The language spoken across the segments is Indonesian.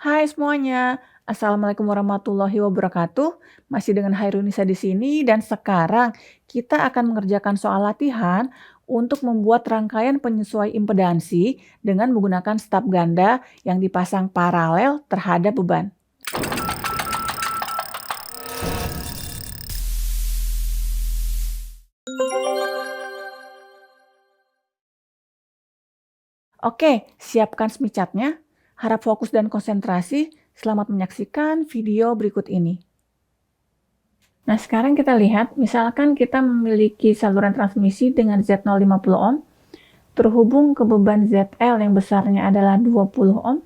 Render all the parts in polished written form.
Hai semuanya, Assalamualaikum warahmatullahi wabarakatuh. Masih dengan Hairunisa di sini dan sekarang kita akan mengerjakan soal latihan untuk membuat rangkaian penyesuai impedansi dengan menggunakan staf ganda yang dipasang paralel terhadap beban. Oke, siapkan semicatnya. Harap fokus dan konsentrasi. Selamat menyaksikan video berikut ini. Nah, sekarang kita lihat, misalkan kita memiliki saluran transmisi dengan Z050 ohm, terhubung ke beban ZL yang besarnya adalah 20 ohm.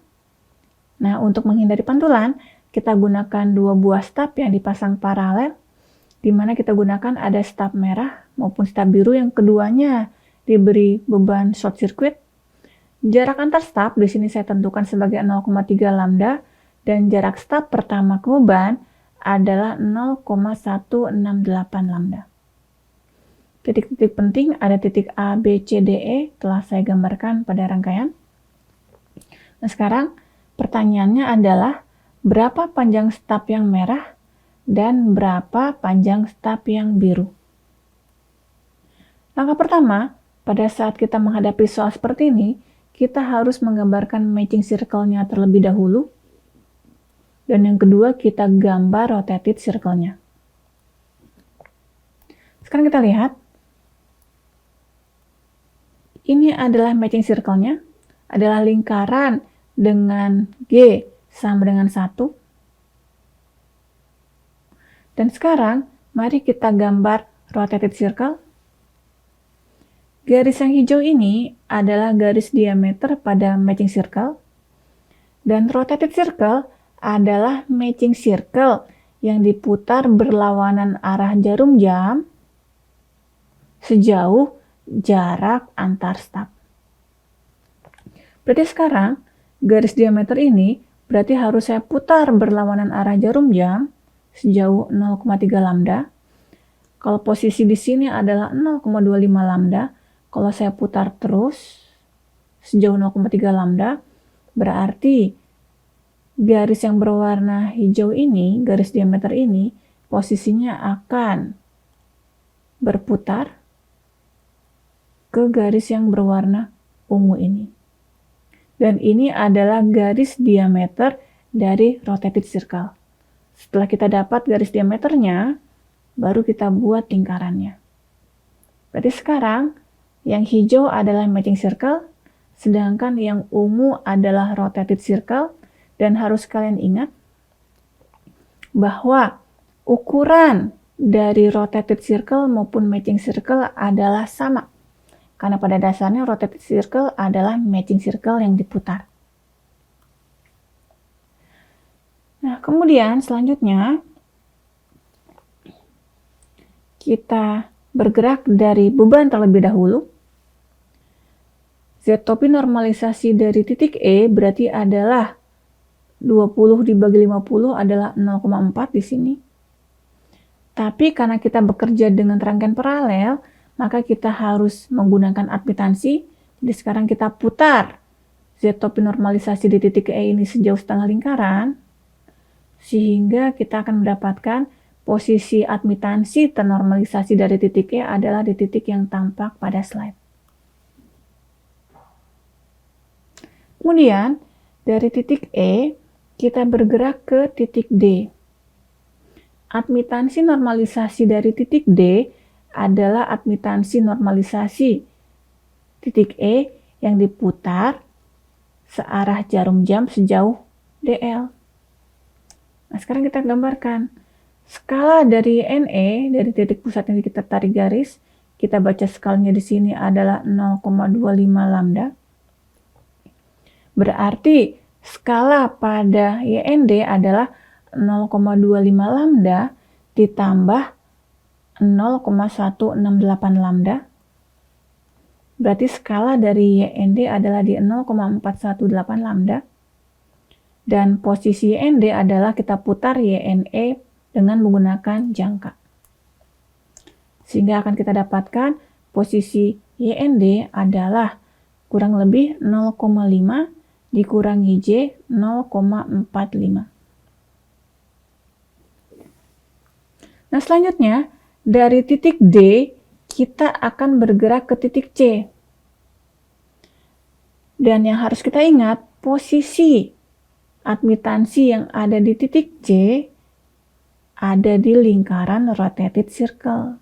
Nah, untuk menghindari pantulan, kita gunakan dua buah staf yang dipasang paralel, di mana kita gunakan ada staf merah maupun staf biru yang keduanya diberi beban short circuit. Jarak antar staf di sini saya tentukan sebagai 0,3 lambda dan jarak staf pertama ke beban adalah 0,168 lambda. Titik-titik penting ada titik A, B, C, D, E telah saya gambarkan pada rangkaian. Nah, sekarang pertanyaannya adalah berapa panjang staf yang merah dan berapa panjang staf yang biru. Langkah pertama, pada saat kita menghadapi soal seperti ini, kita harus menggambarkan matching circle-nya terlebih dahulu. Dan yang kedua, kita gambar rotated circle-nya. Sekarang kita lihat. Ini adalah matching circle-nya. Adalah lingkaran dengan G sama dengan 1. Dan sekarang, mari kita gambar rotated circle. Garis yang hijau ini adalah garis diameter pada matching circle. Dan rotated circle adalah matching circle yang diputar berlawanan arah jarum jam sejauh jarak antar staf. Berarti sekarang garis diameter ini berarti harus saya putar berlawanan arah jarum jam sejauh 0,3 lambda. Kalau posisi di sini adalah 0,25 lambda, kalau saya putar terus sejauh 0,3 lambda, berarti garis yang berwarna hijau ini, garis diameter ini, posisinya akan berputar ke garis yang berwarna ungu ini. Dan ini adalah garis diameter dari rotated circle. Setelah kita dapat garis diameternya, baru kita buat lingkarannya. Berarti sekarang, yang hijau adalah matching circle, sedangkan yang ungu adalah rotated circle. Dan harus kalian ingat bahwa ukuran dari rotated circle maupun matching circle adalah sama. Karena pada dasarnya rotated circle adalah matching circle yang diputar. Nah, kemudian selanjutnya kita bergerak dari beban terlebih dahulu. Z-topi normalisasi dari titik E berarti adalah 20 dibagi 50 adalah 0,4 di sini. Tapi karena kita bekerja dengan rangkaian paralel, maka kita harus menggunakan admitansi. Jadi sekarang kita putar Z-topi normalisasi di titik E ini sejauh setengah lingkaran, sehingga kita akan mendapatkan posisi admitansi ternormalisasi dari titik E adalah di titik yang tampak pada slide. Kemudian, dari titik E, kita bergerak ke titik D. Admitansi normalisasi dari titik D adalah admitansi normalisasi titik E yang diputar searah jarum jam sejauh DL. Nah, sekarang kita gambarkan. Skala dari NE, dari titik pusat yang kita tarik garis, kita baca skalanya di sini adalah 0,25 lambda. Berarti skala pada YND adalah 0,25 lambda ditambah 0,168 lambda. Berarti skala dari YND adalah di 0,418 lambda. Dan posisi YND adalah kita putar YNE dengan menggunakan jangka. Sehingga akan kita dapatkan posisi YND adalah kurang lebih 0,5 dikurangi J 0,45. Nah, selanjutnya dari titik D kita akan bergerak ke titik C. Dan yang harus kita ingat, posisi admitansi yang ada di titik C ada di lingkaran rotated circle.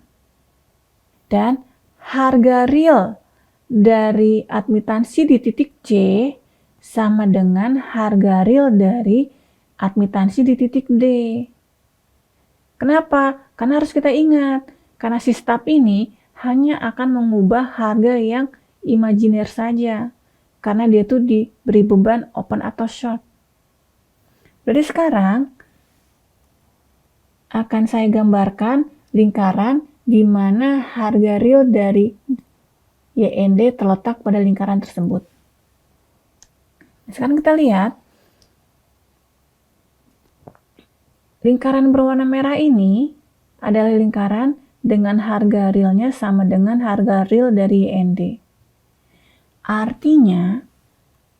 Dan harga real dari admitansi di titik C sama dengan harga real dari admitansi di titik D. Kenapa? Karena harus kita ingat, karena si stub ini hanya akan mengubah harga yang imajiner saja, karena dia tuh diberi beban open atau short. Jadi sekarang akan saya gambarkan lingkaran di mana harga real dari YND terletak pada lingkaran tersebut. Sekarang kita lihat, lingkaran berwarna merah ini adalah lingkaran dengan harga realnya sama dengan harga real dari YND. Artinya,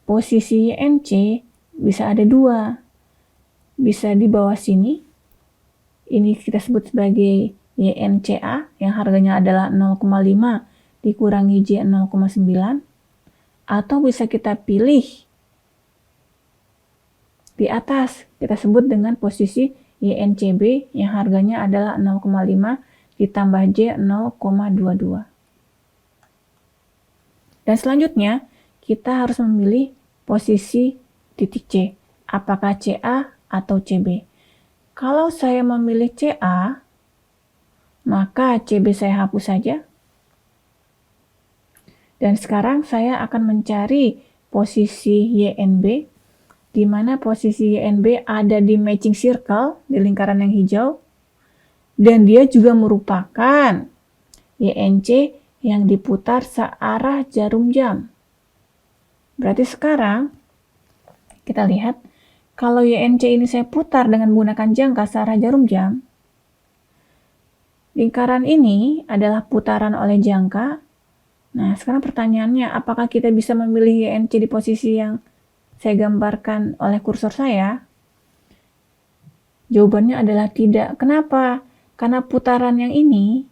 posisi YNC bisa ada dua. Bisa di bawah sini, ini kita sebut sebagai YNCA yang harganya adalah 0,5 dikurangi J 0,9, atau bisa kita pilih di atas, kita sebut dengan posisi YNCB yang harganya adalah 0,5 ditambah J 0,22. Dan selanjutnya kita harus memilih posisi titik C, apakah CA atau CB. Kalau saya memilih CA, maka CB saya hapus saja. Dan sekarang saya akan mencari posisi YNB, di mana posisi YNB ada di matching circle di lingkaran yang hijau, dan dia juga merupakan YNC yang diputar searah jarum jam. Berarti sekarang kita lihat, kalau YNC ini saya putar dengan menggunakan jangka searah jarum jam, lingkaran ini adalah putaran oleh jangka. Nah, sekarang pertanyaannya, apakah kita bisa memilih YNC di posisi yang saya gambarkan oleh kursor saya? Jawabannya adalah tidak. Kenapa? Karena putaran yang ini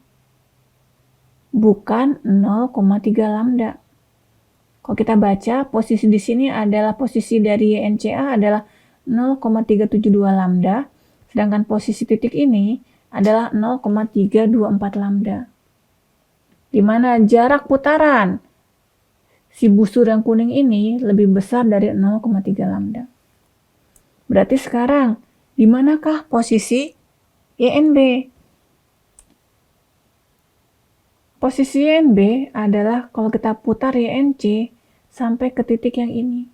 bukan 0,3 lambda. Kalau kita baca, posisi di sini adalah posisi dari YNCA adalah 0,372 lambda, sedangkan posisi titik ini adalah 0,324 lambda. Di mana jarak putaran si busur yang kuning ini lebih besar dari 0,3 lambda. Berarti sekarang, di manakah posisi YNB? Posisi YNB adalah kalau kita putar YNC sampai ke titik yang ini.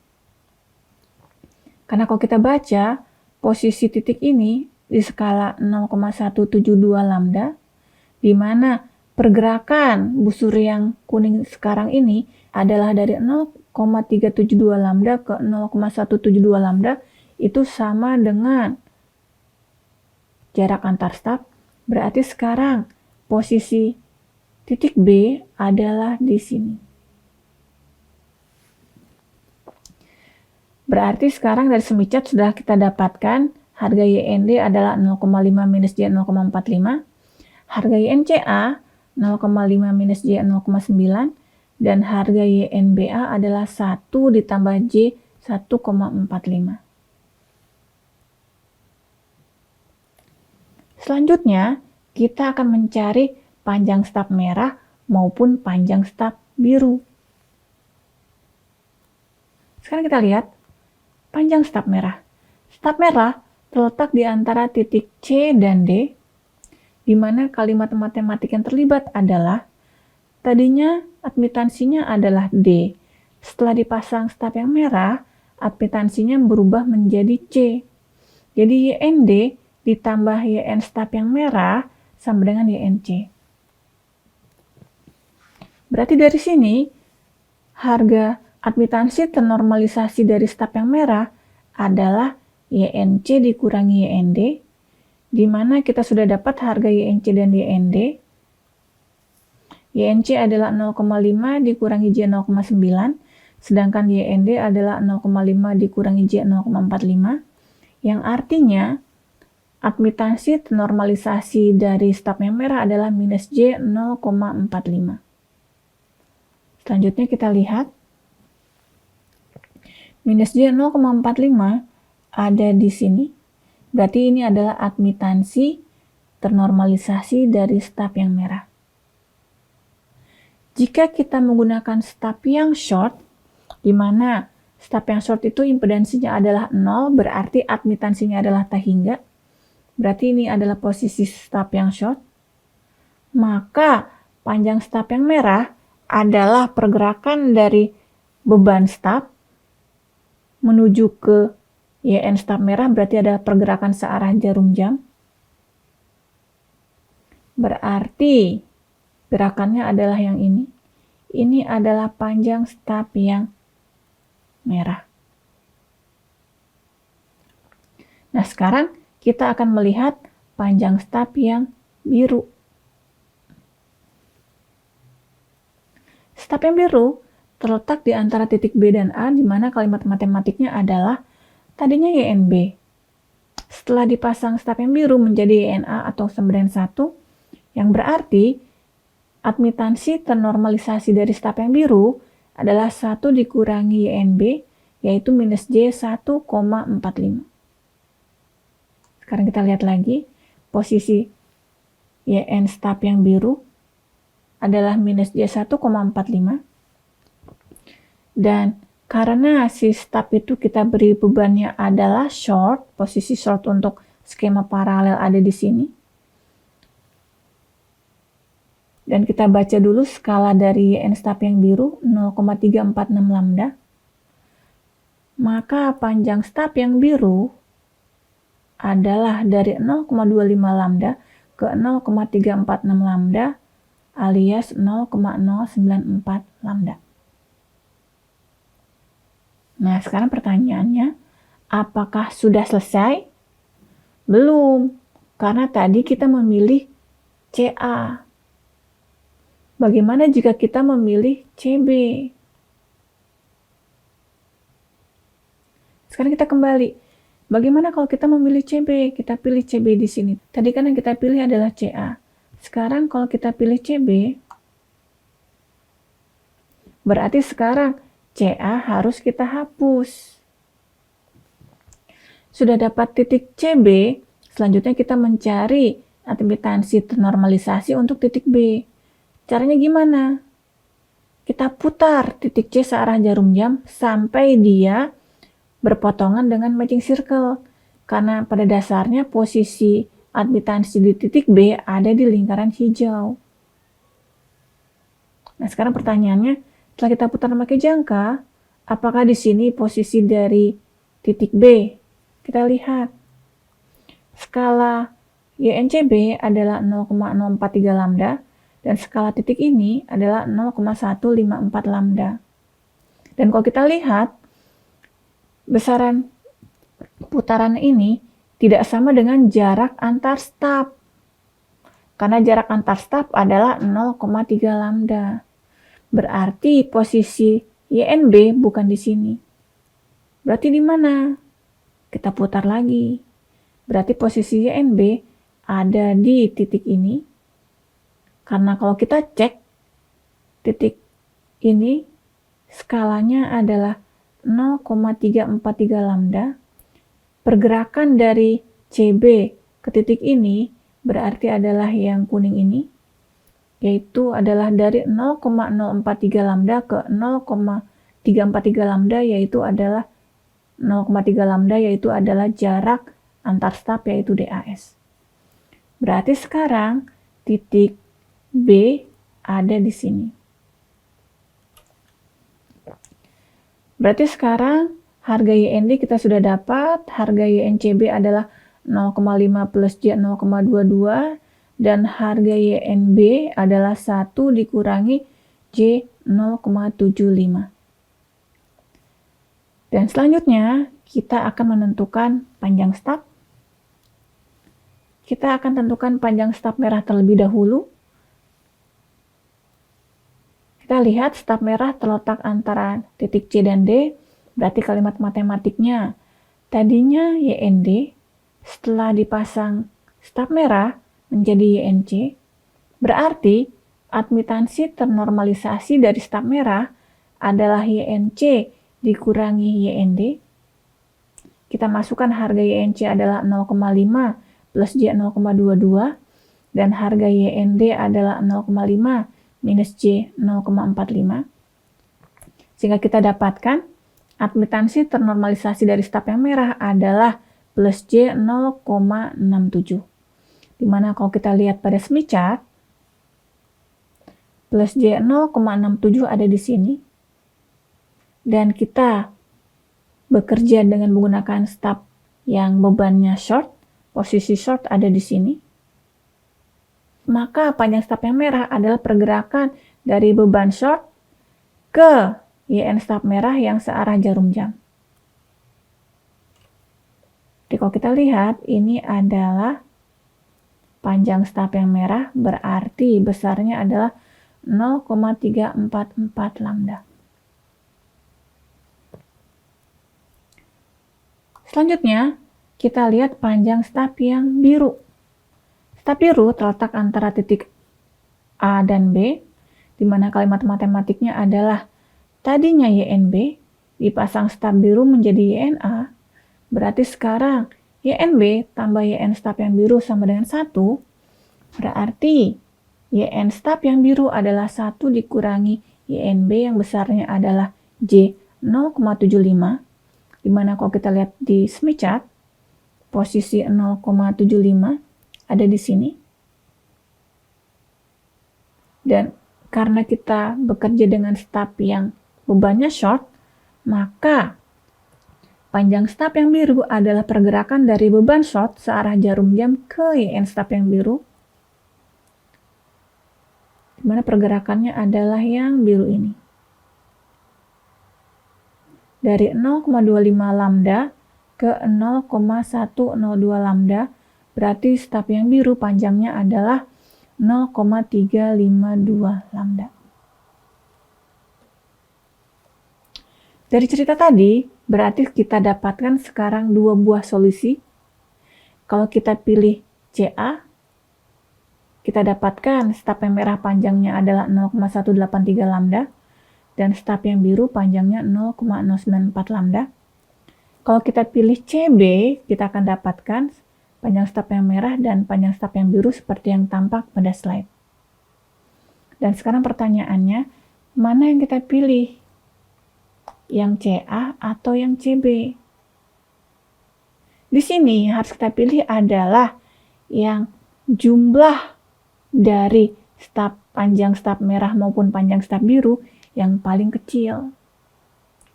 Karena kalau kita baca, posisi titik ini di skala 0,172 lambda, di mana pergerakan busur yang kuning sekarang ini adalah dari 0,372 lambda ke 0,172 lambda, itu sama dengan jarak antar stub. Berarti sekarang posisi titik B adalah di sini. Berarti sekarang dari semicat sudah kita dapatkan harga YND adalah 0,5 minus J 0,45, harga YNCA 0,5 minus J 0,9, dan harga YNBA adalah 1 ditambah J 1,45. Selanjutnya, kita akan mencari panjang stub merah maupun panjang stub biru. Sekarang kita lihat panjang stub merah. Stub merah terletak di antara titik C dan D, di mana kalimat matematik yang terlibat adalah tadinya admitansinya adalah D. Setelah dipasang stub yang merah, admitansinya berubah menjadi C. Jadi YND ditambah YN stub yang merah sama dengan YNC. Berarti dari sini, harga admitansi ternormalisasi dari stub yang merah adalah YNC dikurangi YND, di mana kita sudah dapat harga YNC dan YND. YNC adalah 0,5 dikurangi J 0,9, sedangkan YND adalah 0,5 dikurangi J 0,45, yang artinya admitansi normalisasi dari staf yang merah adalah minus J 0,45. Selanjutnya kita lihat, minus J 0,45 ada di sini, berarti ini adalah admitansi ternormalisasi dari staf yang merah. Jika kita menggunakan staf yang short, di mana staf yang short itu impedansinya adalah 0, berarti admitansinya adalah tak hingga, berarti ini adalah posisi staf yang short, maka panjang staf yang merah adalah pergerakan dari beban staf menuju ke YN staf merah, berarti adalah pergerakan searah jarum jam. Berarti gerakannya adalah yang ini. Ini adalah panjang staf yang merah. Nah, sekarang kita akan melihat panjang staf yang biru. Staf yang biru terletak di antara titik B dan A, di mana kalimat matematiknya adalah tadinya YNB. Setelah dipasang staf yang biru menjadi YNA atau sembeden 1, yang berarti admitansi ternormalisasi dari staf yang biru adalah 1 dikurangi YNB, yaitu minus J 1,45. Sekarang kita lihat lagi, posisi YN staf yang biru adalah minus J 1,45. Dan karena si staf itu kita beri bebannya adalah short, posisi short untuk skema paralel ada di sini. Dan kita baca dulu skala dari YN staf yang biru 0,346 lambda. Maka panjang staf yang biru adalah dari 0,25 lambda ke 0,346 lambda alias 0,094 lambda. Nah, sekarang pertanyaannya, apakah sudah selesai? Belum, karena tadi kita memilih CA. Bagaimana jika kita memilih CB? Sekarang kita kembali. Bagaimana kalau kita memilih CB? Kita pilih CB di sini. Tadi kan yang kita pilih adalah CA. Sekarang kalau kita pilih CB, berarti sekarang CA harus kita hapus. Sudah dapat titik CB, selanjutnya kita mencari admitansi ternormalisasi untuk titik B. Caranya gimana? Kita putar titik C searah jarum jam sampai dia berpotongan dengan matching circle. Karena pada dasarnya posisi admitansi di titik B ada di lingkaran hijau. Nah, sekarang pertanyaannya, setelah kita putar memakai jangka, apakah di sini posisi dari titik B? Kita lihat. Skala YNCB adalah 0,043 lambda, dan skala titik ini adalah 0,154 lambda. Dan kalau kita lihat, besaran putaran ini tidak sama dengan jarak antar staf. Karena jarak antar staf adalah 0,3 lambda. Berarti posisi YNB bukan di sini. Berarti di mana? Kita putar lagi. Berarti posisi YNB ada di titik ini. Karena kalau kita cek titik ini skalanya adalah 0,343 lambda. Pergerakan dari CB ke titik ini berarti adalah yang kuning ini, yaitu adalah dari 0,043 lambda ke 0,343 lambda, yaitu adalah 0,3 lambda, yaitu adalah jarak antar staf, yaitu DAS. Berarti sekarang titik B ada di sini. Berarti sekarang harga YND kita sudah dapat, harga YNCB adalah 0,5 plus J 0,22, dan harga YNB adalah 1 dikurangi J 0,75. Dan selanjutnya, kita akan menentukan panjang staf. Kita akan tentukan panjang staf merah terlebih dahulu. Kita Kita lihat staf merah terletak antara titik C dan D, berarti kalimat matematiknya. Tadinya YND, setelah dipasang staf merah menjadi YNC, berarti admitansi ternormalisasi dari staf merah adalah YNC dikurangi YND. Kita masukkan harga YNC adalah 0,5 plus J 0,22 dan harga YND adalah 0,5 minus J 0,45. Sehingga kita dapatkan admitansi ternormalisasi dari staf yang merah adalah plus J 0,67. Dimana kalau kita lihat pada Smith chart, plus J 0,67 ada di sini. Dan kita bekerja dengan menggunakan staf yang bebannya short, posisi short ada di sini. Maka panjang staf yang merah adalah pergerakan dari beban short ke YN staf merah yang searah jarum jam. Jadi kalau kita lihat, ini adalah panjang staf yang merah, berarti besarnya adalah 0,344 lambda. Selanjutnya, kita lihat panjang staf yang biru. Staf biru terletak antara titik A dan B, di mana kalimat matematiknya adalah tadinya YNB, dipasang staf biru menjadi YNA, berarti sekarang YNB tambah YN staf yang biru sama dengan 1, berarti YN staf yang biru adalah 1 dikurangi YNB yang besarnya adalah J 0,75, di mana kalau kita lihat di Smith chart, posisi 0,75 ada di sini. Dan karena kita bekerja dengan staf yang bebannya short, maka panjang staf yang biru adalah pergerakan dari beban short searah jarum jam ke YN staf yang biru, di mana pergerakannya adalah yang biru ini. Dari 0,25 lambda ke 0,102 lambda, berarti staf yang biru panjangnya adalah 0,352 lambda. Dari cerita tadi, berarti kita dapatkan sekarang dua buah solusi. Kalau kita pilih CA, kita dapatkan staf yang merah panjangnya adalah 0,183 lambda, dan staf yang biru panjangnya 0,094 lambda. Kalau kita pilih CB, kita akan dapatkan panjang staf yang merah dan panjang staf yang biru seperti yang tampak pada slide. Dan sekarang pertanyaannya, mana yang kita pilih? Yang CA atau yang CB? Di sini harus kita pilih adalah yang jumlah dari staf panjang staf merah maupun panjang staf biru yang paling kecil.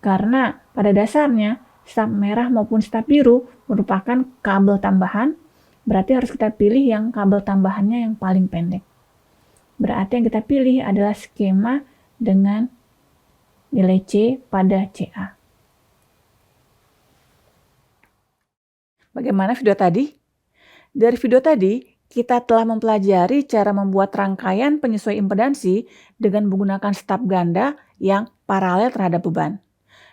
Karena pada dasarnya staf merah maupun staf biru merupakan kabel tambahan, berarti harus kita pilih yang kabel tambahannya yang paling pendek. Berarti yang kita pilih adalah skema dengan nilai C pada CA. Bagaimana video tadi? Dari video tadi, kita telah mempelajari cara membuat rangkaian penyesuaian impedansi dengan menggunakan staf ganda yang paralel terhadap beban.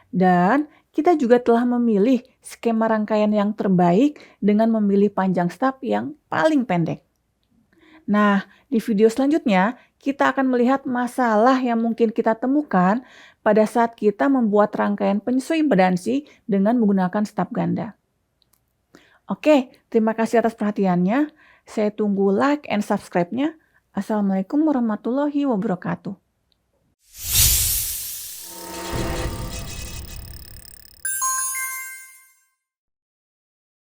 Dan kita juga telah memilih skema rangkaian yang terbaik dengan memilih panjang staf yang paling pendek. Nah, di video selanjutnya kita akan melihat masalah yang mungkin kita temukan pada saat kita membuat rangkaian penyesuaian impedansi dengan menggunakan staf ganda. Oke, terima kasih atas perhatiannya. Saya tunggu like and subscribe-nya. Assalamualaikum warahmatullahi wabarakatuh.